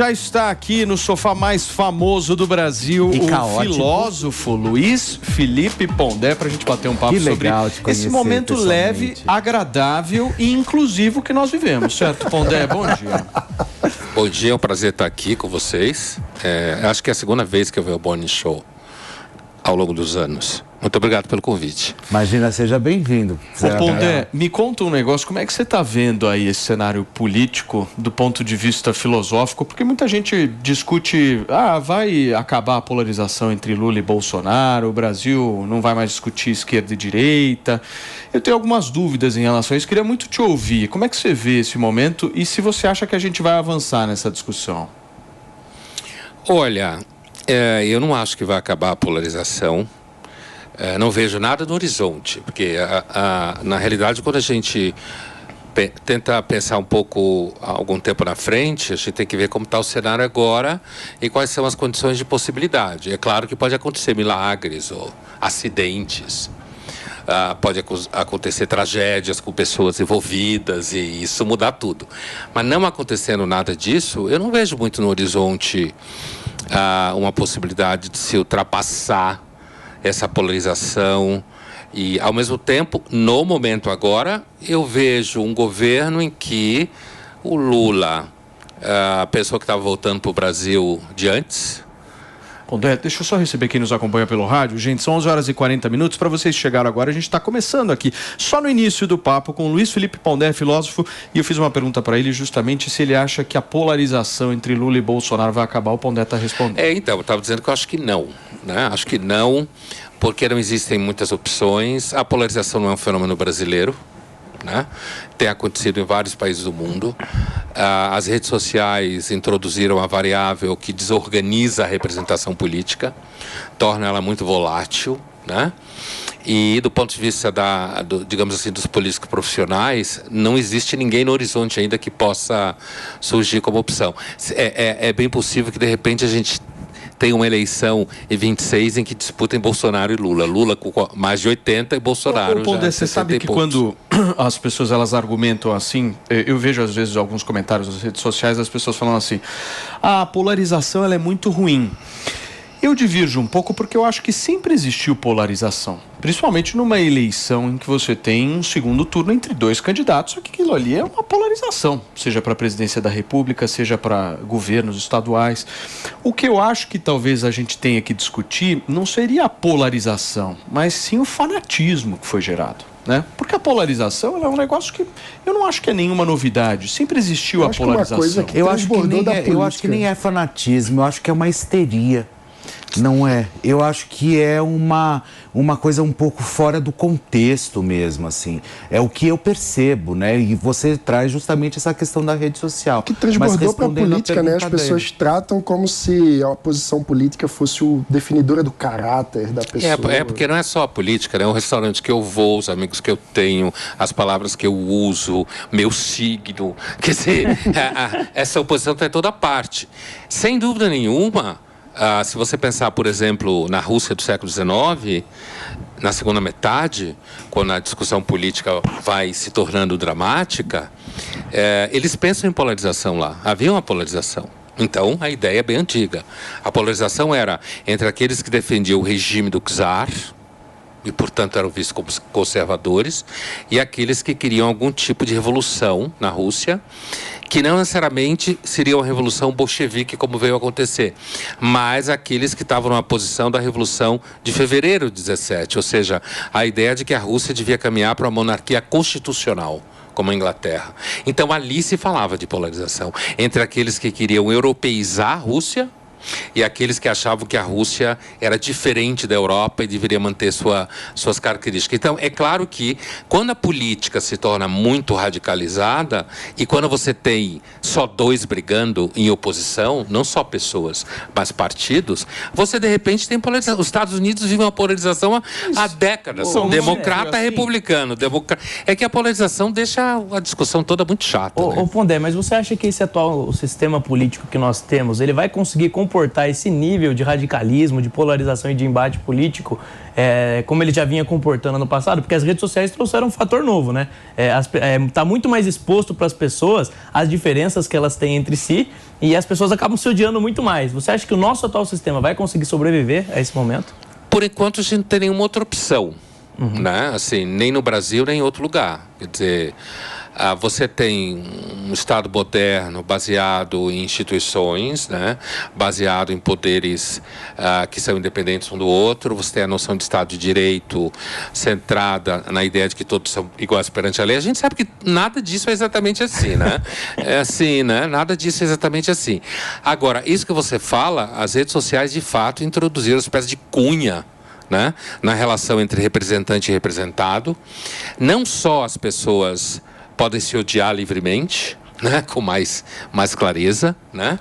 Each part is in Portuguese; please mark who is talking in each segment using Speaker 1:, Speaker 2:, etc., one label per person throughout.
Speaker 1: Já está aqui no sofá mais famoso do Brasil, o filósofo Luiz Felipe Pondé, para a gente bater um papo sobre esse momento leve, agradável e inclusivo que nós vivemos, certo, Pondé? Bom dia.
Speaker 2: Bom dia, é um prazer estar aqui com vocês. Acho que é a segunda vez que eu vejo o Morning Show ao longo dos anos. Muito obrigado pelo convite.
Speaker 3: Imagina, seja bem-vindo.
Speaker 1: Ô, Pondé, me conta um negócio, como é que você está vendo aí esse cenário político do ponto de vista filosófico? Porque muita gente discute, vai acabar a polarização entre Lula e Bolsonaro, o Brasil não vai mais discutir esquerda e direita. Eu tenho algumas dúvidas em relação a isso, queria muito te ouvir. Como é que você vê esse momento e se você acha que a gente vai avançar nessa discussão?
Speaker 2: Olha, eu não acho que vai acabar a polarização. Não vejo nada no horizonte, porque na realidade, quando a gente tenta pensar um pouco algum tempo na frente, a gente tem que ver como está o cenário agora e quais são as condições de possibilidade. É claro que pode acontecer milagres ou acidentes, pode acontecer tragédias com pessoas envolvidas e isso mudar tudo. Mas não acontecendo nada disso, eu não vejo muito no horizonte uma possibilidade de se ultrapassar essa polarização e, ao mesmo tempo, no momento agora, eu vejo um governo em que o Lula, a pessoa que estava voltando para o Brasil de antes...
Speaker 1: Pondé, deixa eu só receber quem nos acompanha pelo rádio. Gente, são 11 horas e 40 minutos. Para vocês chegaram agora, a gente está começando aqui, só no início do papo, com o Luiz Felipe Pondé, filósofo, e eu fiz uma pergunta para ele justamente se ele acha que a polarização entre Lula e Bolsonaro vai acabar. O Pondé está respondendo.
Speaker 2: Então, eu estava dizendo que eu acho que não, né? Acho que não, porque não existem muitas opções. A polarização não é um fenômeno brasileiro, né? Tem acontecido em vários países do mundo. As redes sociais introduziram uma variável que desorganiza a representação política, torna ela muito volátil, né? E do ponto de vista digamos assim, dos políticos profissionais, não existe ninguém no horizonte ainda que possa surgir como opção. É bem possível que de repente a gente tem uma eleição em 26 em que disputem Bolsonaro e Lula. Lula com mais de 80 e Bolsonaro já.
Speaker 1: Você sabe que quando as pessoas elas argumentam assim, eu vejo às vezes alguns comentários nas redes sociais, as pessoas falam assim, a polarização ela é muito ruim. Eu divirjo um pouco porque eu acho que sempre existiu polarização, principalmente numa eleição em que você tem um segundo turno entre dois candidatos, só que aquilo ali é uma polarização, seja para a presidência da República, seja para governos estaduais. O que eu acho que talvez a gente tenha que discutir não seria a polarização, mas sim o fanatismo que foi gerado, né? Porque a polarização ela é um negócio que eu não acho que é nenhuma novidade, sempre existiu a polarização.
Speaker 3: Eu acho que nem é fanatismo, eu acho que é uma histeria. Não é. Eu acho que é uma coisa um pouco fora do contexto mesmo, assim. É o que eu percebo, né? E você traz justamente essa questão da rede social.
Speaker 4: Que transbordou para a política, né? As pessoas tratam como se a posição política fosse o definidora do caráter da pessoa.
Speaker 2: Porque não é só a política, né? O restaurante que eu vou, os amigos que eu tenho, as palavras que eu uso, meu signo. Quer dizer, essa oposição está em toda parte. Sem dúvida nenhuma... se você pensar, por exemplo, na Rússia do século XIX, na segunda metade, quando a discussão política vai se tornando dramática, eles pensam em polarização lá. Havia uma polarização. Então, a ideia é bem antiga. A polarização era entre aqueles que defendiam o regime do czar, e, portanto, eram vistos como conservadores, e aqueles que queriam algum tipo de revolução na Rússia, que não necessariamente seria uma revolução bolchevique, como veio a acontecer, mas aqueles que estavam numa posição da Revolução de Fevereiro de 17, ou seja, a ideia de que a Rússia devia caminhar para uma monarquia constitucional, como a Inglaterra. Então, ali se falava de polarização entre aqueles que queriam europeizar a Rússia e aqueles que achavam que a Rússia era diferente da Europa e deveria manter suas características. Então, é claro que quando a política se torna muito radicalizada e quando você tem só dois brigando em oposição, não só pessoas, mas partidos, você de repente tem polarização. Os Estados Unidos vivem uma polarização há décadas. São democrata e republicano. É que a polarização deixa a discussão toda muito chata.
Speaker 5: Ô Pondé, mas você acha que esse atual sistema político que nós temos, ele vai conseguir comportar esse nível de radicalismo, de polarização e de embate político, como ele já vinha comportando no passado? Porque as redes sociais trouxeram um fator novo, né? Tá muito mais exposto para as pessoas as diferenças que elas têm entre si e as pessoas acabam se odiando muito mais. Você acha que o nosso atual sistema vai conseguir sobreviver a esse momento?
Speaker 2: Por enquanto, a gente não tem nenhuma outra opção, né? Assim, nem no Brasil, nem em outro lugar. Quer dizer, você tem um Estado moderno baseado em instituições, né? Baseado em poderes que são independentes um do outro. Você tem a noção de Estado de Direito centrada na ideia de que todos são iguais perante a lei. A gente sabe que nada disso é exatamente assim, né? É assim, né? Nada disso é exatamente assim. Agora, isso que você fala, as redes sociais de fato introduziram uma espécie de cunha, né? Na relação entre representante e representado. Não só as pessoas podem se odiar livremente, né, com mais clareza, né?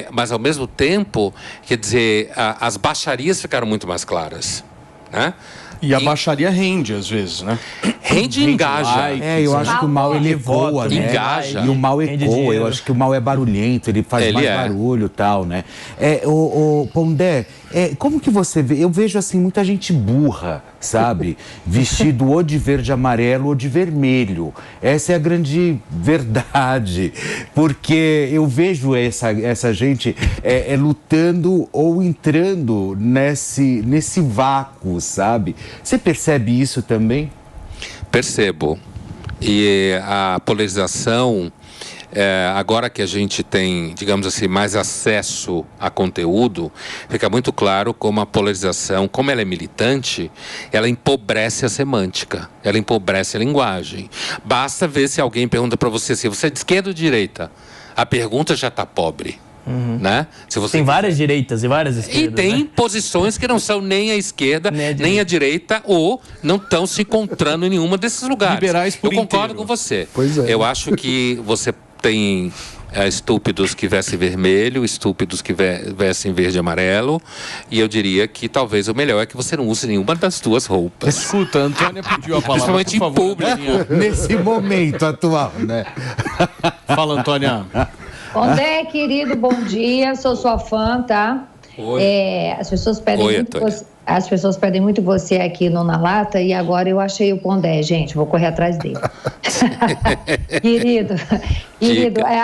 Speaker 2: Mas ao mesmo tempo, quer dizer, as baixarias ficaram muito mais claras, né?
Speaker 1: E a baixaria rende, às vezes, né?
Speaker 2: Rende e engaja.
Speaker 3: Eu acho que o mal ele ecoa, né?
Speaker 2: Engaja.
Speaker 3: E o mal ecoa, eu acho que o mal é barulhento, ele faz mais barulho e tal, né? O Pondé, como que você vê? Eu vejo, assim, muita gente burra, sabe? Vestido ou de verde e amarelo ou de vermelho. Essa é a grande verdade. Porque eu vejo essa gente lutando ou entrando nesse vácuo, sabe? Você percebe isso também?
Speaker 2: Percebo. E a polarização, agora que a gente tem, digamos assim, mais acesso a conteúdo, fica muito claro como a polarização, como ela é militante, ela empobrece a semântica, ela empobrece a linguagem. Basta ver se alguém pergunta para você assim, você é de esquerda ou de direita? A pergunta já está pobre. Né? Se você...
Speaker 5: Tem várias direitas e várias esquerdas.
Speaker 2: E tem, né, posições que não são nem a esquerda, nem a direita, ou não estão se encontrando em nenhuma desses lugares.
Speaker 1: Liberais por
Speaker 2: Eu concordo
Speaker 1: inteiro.
Speaker 2: com você.
Speaker 4: Pois é.
Speaker 2: Eu acho que você tem estúpidos que vestem vermelho, estúpidos que vestem verde e amarelo, e eu diria que talvez o melhor é que você não use nenhuma das duas roupas.
Speaker 1: Escuta, a Antônia pediu a palavra,
Speaker 2: Principalmente
Speaker 1: por favor,
Speaker 2: em público.
Speaker 1: Antônia.
Speaker 3: Nesse momento atual, né?
Speaker 1: Fala, Antônia.
Speaker 6: Pondé, querido, bom dia. Sou sua fã, tá?
Speaker 2: Oi.
Speaker 6: As pessoas pedem
Speaker 2: Oi,
Speaker 6: muito
Speaker 2: Antônia.
Speaker 6: as pessoas pedem muito você aqui no Na Lata e agora eu achei o Pondé, gente. Vou correr atrás dele. Querido,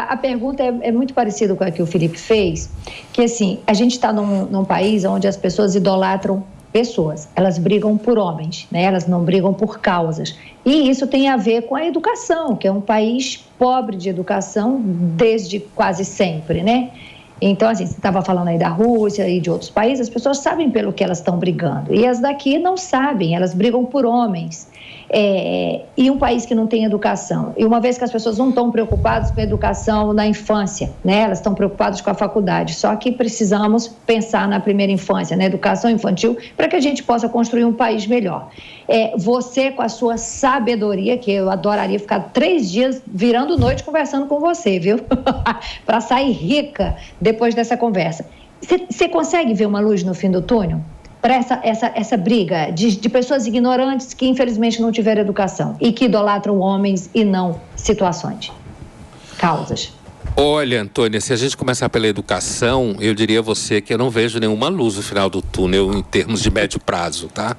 Speaker 6: a pergunta é muito parecida com a que o Felipe fez, que assim, a gente está num país onde as pessoas idolatram pessoas, elas brigam por homens, né? Elas não brigam por causas. E isso tem a ver com a educação, que é um país pobre de educação desde quase sempre, né? Então, assim, você estava falando aí da Rússia e de outros países, as pessoas sabem pelo que elas estão brigando. E as daqui não sabem, elas brigam por homens. E um país que não tem educação. E uma vez que as pessoas não estão preocupadas com a educação na infância, né? Elas estão preocupadas com a faculdade. Só que precisamos pensar na primeira infância, na educação infantil, para que a gente possa construir um país melhor. Você, com a sua sabedoria, que eu adoraria ficar 3 dias virando noite conversando com você, viu? Para sair rica depois dessa conversa. Você consegue ver uma luz no fim do túnel? Para essa briga de pessoas ignorantes que infelizmente não tiveram educação e que idolatram homens e não situações, causas.
Speaker 2: Olha, Antônia, se a gente começar pela educação, eu diria a você que eu não vejo nenhuma luz no final do túnel em termos de médio prazo, tá?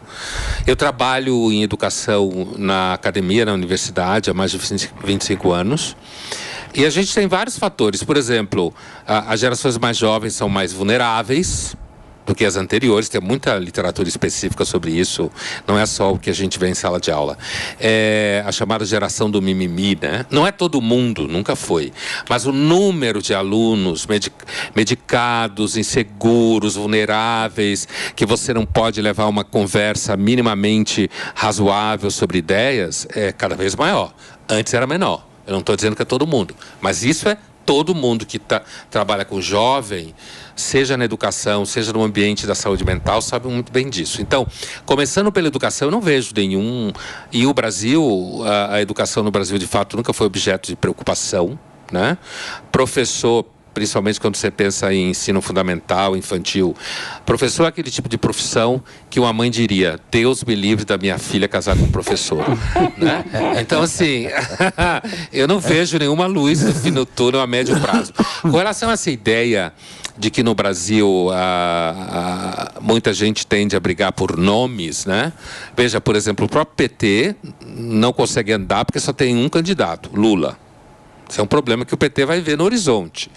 Speaker 2: Eu trabalho em educação na academia, na universidade, há mais de 25 anos. E a gente tem vários fatores. Por exemplo, as gerações mais jovens são mais vulneráveis do que as anteriores, tem muita literatura específica sobre isso, não é só o que a gente vê em sala de aula. A chamada geração do mimimi, né? Não é todo mundo, nunca foi, mas o número de alunos medicados, inseguros, vulneráveis, que você não pode levar uma conversa minimamente razoável sobre ideias, é cada vez maior. Antes era menor, eu não estou dizendo que é todo mundo, mas isso é todo mundo que trabalha com jovem, seja na educação, seja no ambiente da saúde mental, sabe muito bem disso. Então, começando pela educação, eu não vejo nenhum... E o Brasil, a educação no Brasil, de fato, nunca foi objeto de preocupação, né? Professor, principalmente quando você pensa em ensino fundamental, infantil, professor é aquele tipo de profissão que uma mãe diria, Deus me livre da minha filha casar com um professor, né? Então, assim, eu não vejo nenhuma luz no fim do túnel a médio prazo. Com relação a essa ideia de que no Brasil muita gente tende a brigar por nomes, né? Veja, por exemplo, o próprio PT não consegue andar porque só tem um candidato, Lula. Isso é um problema que o PT vai ver no horizonte.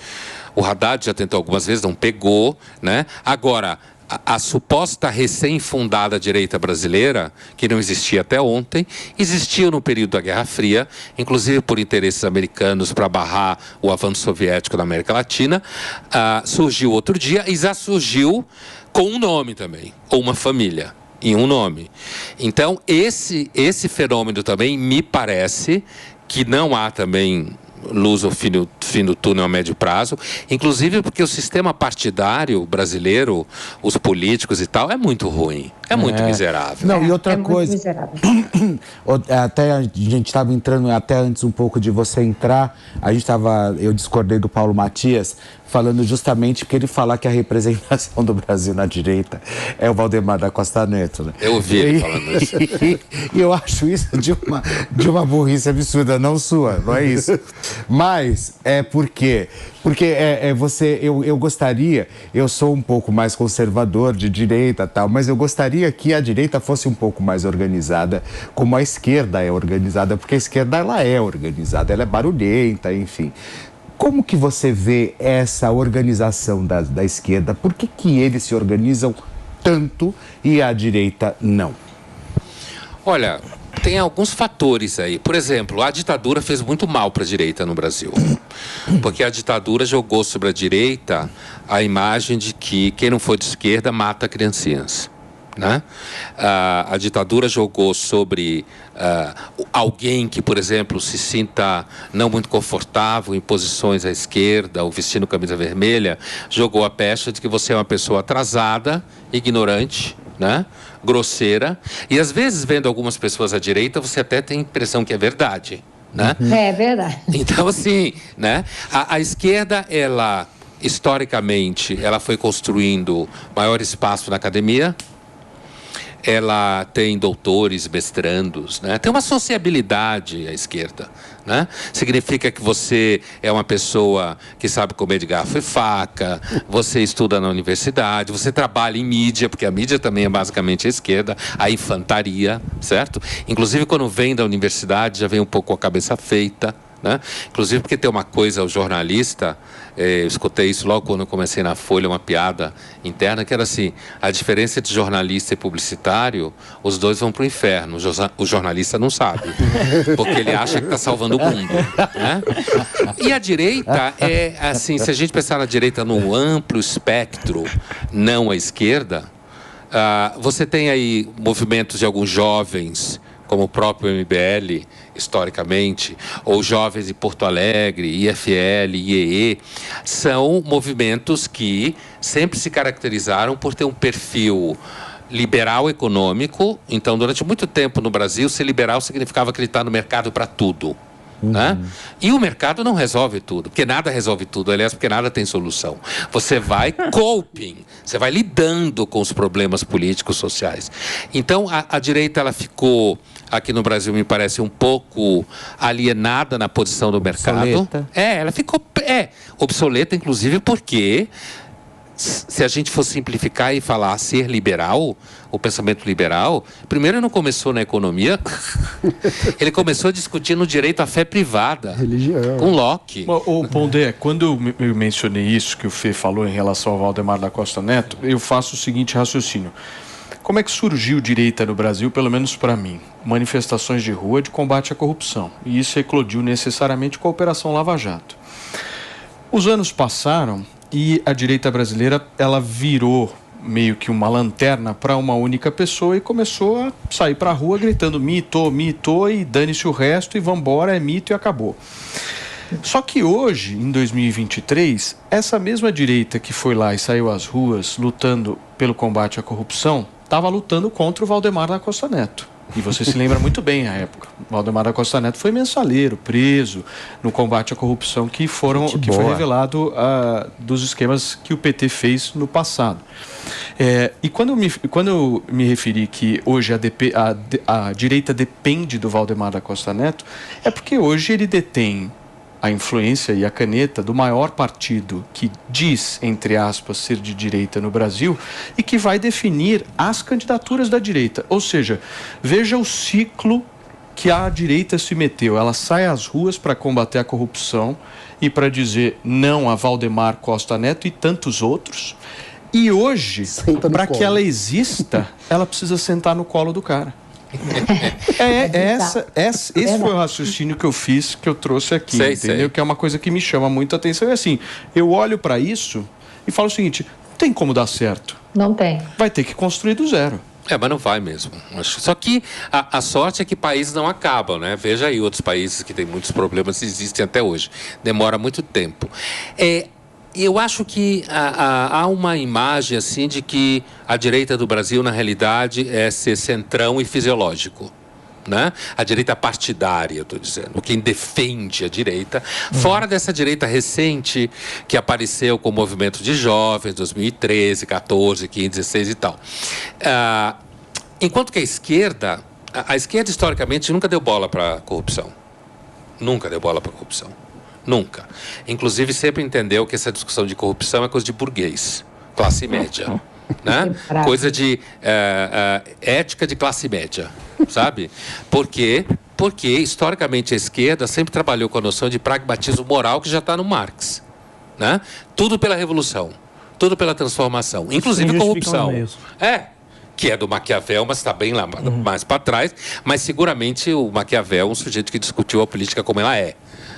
Speaker 2: O Haddad já tentou algumas vezes, não pegou, né? Agora, a suposta recém-fundada direita brasileira, que não existia até ontem, existiu no período da Guerra Fria, inclusive por interesses americanos para barrar o avanço soviético na América Latina, surgiu outro dia e já surgiu com um nome também, ou uma família, em um nome. Então, esse fenômeno também me parece que não há também luz ao fim do túnel a médio prazo, inclusive porque o sistema partidário brasileiro, os políticos e tal, é muito ruim, é muito miserável.
Speaker 3: Não, e outra coisa, até a gente estava entrando, até antes um pouco de você entrar, eu discordei do Paulo Matias, falando justamente porque ele fala que a representação do Brasil na direita é o Valdemar da Costa Neto, né?
Speaker 2: Eu ouvi ele falando isso.
Speaker 3: E eu acho isso de uma burrice absurda, não sua, não é isso. Mas é porque eu gostaria, eu sou um pouco mais conservador de direita tal, mas eu gostaria que a direita fosse um pouco mais organizada, como a esquerda é organizada, porque a esquerda ela é organizada, ela é barulhenta, enfim. Como que você vê essa organização da esquerda? Por que eles se organizam tanto e a direita não?
Speaker 2: Olha, tem alguns fatores aí. Por exemplo, a ditadura fez muito mal para a direita no Brasil. Porque a ditadura jogou sobre a direita a imagem de que quem não for de esquerda mata criancinhas. Né? A ditadura jogou sobre alguém que, por exemplo, se sinta não muito confortável em posições à esquerda ou vestindo camisa vermelha, jogou a pecha de que você é uma pessoa atrasada, ignorante, né? Grosseira, e às vezes vendo algumas pessoas à direita você até tem a impressão que é verdade, né?
Speaker 6: É verdade.
Speaker 2: Então, assim, né? A esquerda, ela historicamente, ela foi construindo maior espaço na academia. Ela tem doutores, mestrandos, né? Tem uma sociabilidade à esquerda, né? Significa que você é uma pessoa que sabe comer de garfo e faca, você estuda na universidade, você trabalha em mídia, porque a mídia também é basicamente a esquerda, a infantaria, certo? Inclusive, quando vem da universidade, já vem um pouco com a cabeça feita, né? Inclusive porque tem uma coisa, o jornalista, eu escutei isso logo quando eu comecei na Folha, uma piada interna, que era assim: a diferença entre jornalista e publicitário, os dois vão para o inferno, o jornalista não sabe, porque ele acha que está salvando o mundo, né? E a direita é assim, se a gente pensar na direita no amplo espectro, não a esquerda, você tem aí movimentos de alguns jovens, como o próprio MBL, historicamente, ou jovens de Porto Alegre, IFL, IEE, são movimentos que sempre se caracterizaram por ter um perfil liberal econômico. Então, durante muito tempo no Brasil, ser liberal significava acreditar no mercado para tudo. Né? E o mercado não resolve tudo, porque nada resolve tudo, aliás, porque nada tem solução. Você vai coping, você vai lidando com os problemas políticos, sociais. Então, a direita, ela ficou, aqui no Brasil, me parece um pouco alienada na posição do mercado.
Speaker 3: Obsoleta.
Speaker 2: Ela ficou obsoleta, inclusive, porque se a gente for simplificar e falar ser liberal, o pensamento liberal, primeiro não começou na economia, ele começou discutindo o direito à fé privada,
Speaker 4: religião,
Speaker 2: com Locke.
Speaker 1: O Pondé, quando eu mencionei isso que o Fê falou em relação ao Valdemar da Costa Neto, eu faço o seguinte raciocínio: como é que surgiu direita no Brasil, pelo menos para mim? Manifestações de rua de combate à corrupção, e isso eclodiu necessariamente com a Operação Lava Jato. Os anos passaram e a direita brasileira, ela virou meio que uma lanterna para uma única pessoa e começou a sair para a rua gritando mito, mito, e dane-se o resto e vambora, é mito e acabou. Só que hoje, em 2023, essa mesma direita que foi lá e saiu às ruas lutando pelo combate à corrupção, estava lutando contra o Valdemar da Costa Neto. E você se lembra muito bem a época. Valdemar da Costa Neto foi mensaleiro, preso no combate à corrupção que foi revelado dos esquemas que o PT fez no passado. E quando eu me referi que hoje a direita depende do Valdemar da Costa Neto, é porque hoje ele detém a influência e a caneta do maior partido que diz, entre aspas, ser de direita no Brasil e que vai definir as candidaturas da direita. Ou seja, veja o ciclo que a direita se meteu. Ela sai às ruas para combater a corrupção e para dizer não a Valdemar Costa Neto e tantos outros. E hoje, para que ela exista, ela precisa sentar no colo do cara. Esse foi o raciocínio que eu fiz, que eu trouxe aqui, entendeu? Que é uma coisa que me chama muito a atenção. E assim, eu olho para isso e falo o seguinte, não tem como dar certo.
Speaker 6: Não tem.
Speaker 1: Vai ter que construir do zero.
Speaker 2: Mas não vai mesmo. Só que a sorte é que países não acabam, né? Veja aí outros países que têm muitos problemas e existem até hoje. Demora muito tempo. Eu acho que há uma imagem assim de que a direita do Brasil, na realidade, é ser centrão e fisiológico. Né? A direita partidária, estou dizendo, quem defende a direita, fora dessa direita recente que apareceu com o movimento de jovens, 2013, 14, 15, 16 e tal. Enquanto que a esquerda historicamente nunca deu bola para corrupção. Nunca deu bola para corrupção. Nunca. Inclusive sempre entendeu que essa discussão de corrupção é coisa de burguês, classe média. Né? Coisa de ética de classe média, sabe? Por quê? Porque historicamente a esquerda sempre trabalhou com a noção de pragmatismo moral que já está no Marx, né? Tudo pela revolução, tudo pela transformação, inclusive corrupção. Que é do Maquiavel, mas está bem lá mais para trás. Mas seguramente o Maquiavel é um sujeito que discutiu a política como ela é.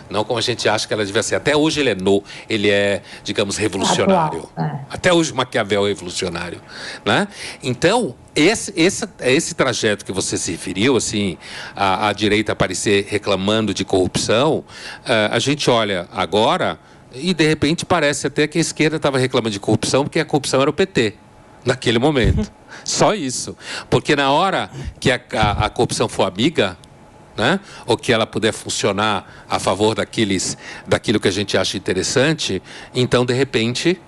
Speaker 2: Não como a gente acha que ela devia ser. Até hoje ele é, digamos, revolucionário. Até hoje o Maquiavel é revolucionário. Né? Então, esse trajeto que você se referiu, assim, a direita aparecer reclamando de corrupção, a gente olha agora e, de repente, parece até que a esquerda estava reclamando de corrupção porque a corrupção era o PT, naquele momento. Só isso. Porque na hora que a corrupção for amiga, né? Ou que ela puder funcionar a favor daquilo que a gente acha interessante, então, de repente,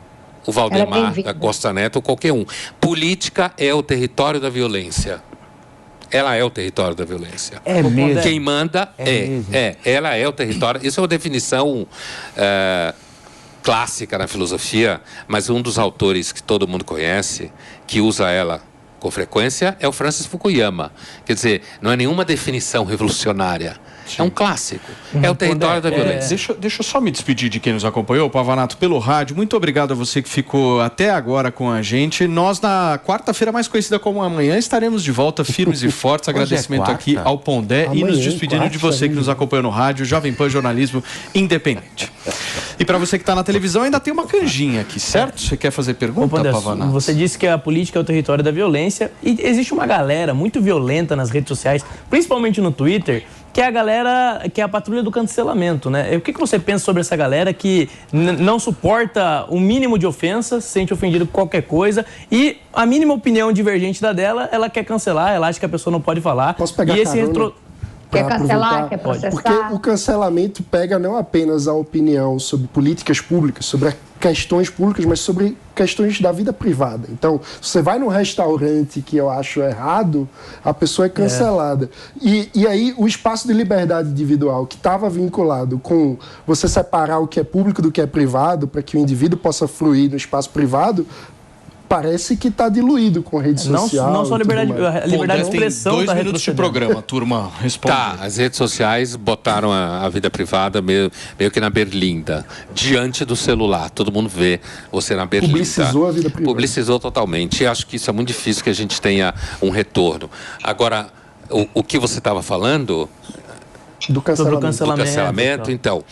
Speaker 2: o Valdemar da Costa Neto ou qualquer um. Política é o território da violência. Ela é o território da violência.
Speaker 3: É mesmo.
Speaker 2: Quem manda ela é o território. Isso é uma definição clássica na filosofia, mas um dos autores que todo mundo conhece, que usa ela com frequência, é o Francis Fukuyama. Quer dizer, não é nenhuma definição revolucionária. É um clássico. É o território da violência.
Speaker 1: Deixa eu só me despedir de quem nos acompanhou, Pavanato, pelo rádio. Muito obrigado a você que ficou até agora com a gente. Nós, na quarta-feira, mais conhecida como amanhã, estaremos de volta firmes e fortes. Agradecimento aqui ao Pondé e nos despedindo de você que nos acompanhou no rádio, Jovem Pan Jornalismo Independente. E para você que está na televisão, ainda tem uma canjinha aqui, certo? Você quer fazer pergunta, Pavanato?
Speaker 5: Você disse que a política é o território da violência e existe uma galera muito violenta nas redes sociais, principalmente no Twitter, que é a galera, que é a patrulha do cancelamento, né? O que você pensa sobre essa galera que não suporta o mínimo de ofensa, se sente ofendido com qualquer coisa e a mínima opinião divergente da dela, ela quer cancelar, ela acha que a pessoa não pode falar.
Speaker 4: Posso pegar
Speaker 6: Quer cancelar, quer processar?
Speaker 4: Porque o cancelamento pega não apenas a opinião sobre políticas públicas, sobre questões públicas, mas sobre questões da vida privada. Então, você vai num restaurante que eu acho errado, a pessoa é cancelada. E aí, o espaço de liberdade individual que estava vinculado com você separar o que é público do que é privado, para que o indivíduo possa fluir no espaço privado, parece que está diluído com rede social.
Speaker 5: Não só a liberdade de expressão.
Speaker 1: 2 minutos de programa, turma. Responde.
Speaker 2: As redes sociais botaram a vida privada meio que na berlinda, diante do celular. Todo mundo vê você na berlinda.
Speaker 4: Publicizou a vida privada.
Speaker 2: Publicizou totalmente. E acho que isso é muito difícil que a gente tenha um retorno. Agora, o que você estava falando...
Speaker 4: Do cancelamento.
Speaker 2: Então,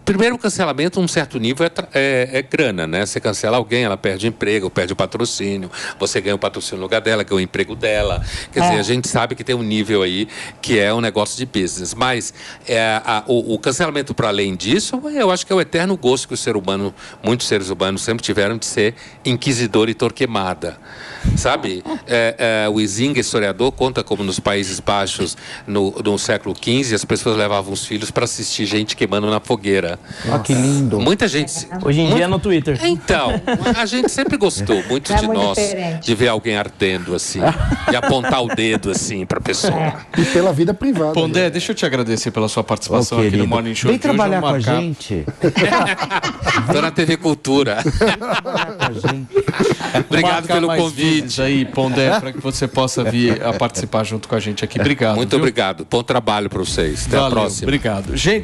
Speaker 2: primeiro, o cancelamento, num certo nível, é grana, né? Você cancela alguém, ela perde o emprego, perde o patrocínio, você ganha o patrocínio no lugar dela, ganha o emprego dela. Quer dizer, a gente sabe que tem um nível aí que é um negócio de business. Mas o cancelamento, para além disso, eu acho que é o eterno gosto que muitos seres humanos sempre tiveram de ser inquisidor e Torquemada. Sabe? O Huizinga, historiador, conta como nos Países Baixos, no século 15, as pessoas levavam os filhos para assistir gente queimando na fogueira.
Speaker 3: Ah, que lindo.
Speaker 2: Muita gente...
Speaker 5: Hoje em dia é no Twitter.
Speaker 2: Então, a gente sempre gostou muito de nós, de ver alguém ardendo assim, e apontar o dedo assim para a pessoa.
Speaker 4: E pela vida privada.
Speaker 1: Pondé, deixa eu te agradecer pela sua participação aqui no Morning Show.
Speaker 3: Vem trabalhar com a gente.
Speaker 2: Tô na TV Cultura. Obrigado pelo convite
Speaker 1: aí, Pondé, para que você possa vir a participar junto com a gente aqui. Obrigado.
Speaker 2: Muito obrigado. Bom trabalho para vocês. Até a próxima.
Speaker 1: Obrigado. Gente,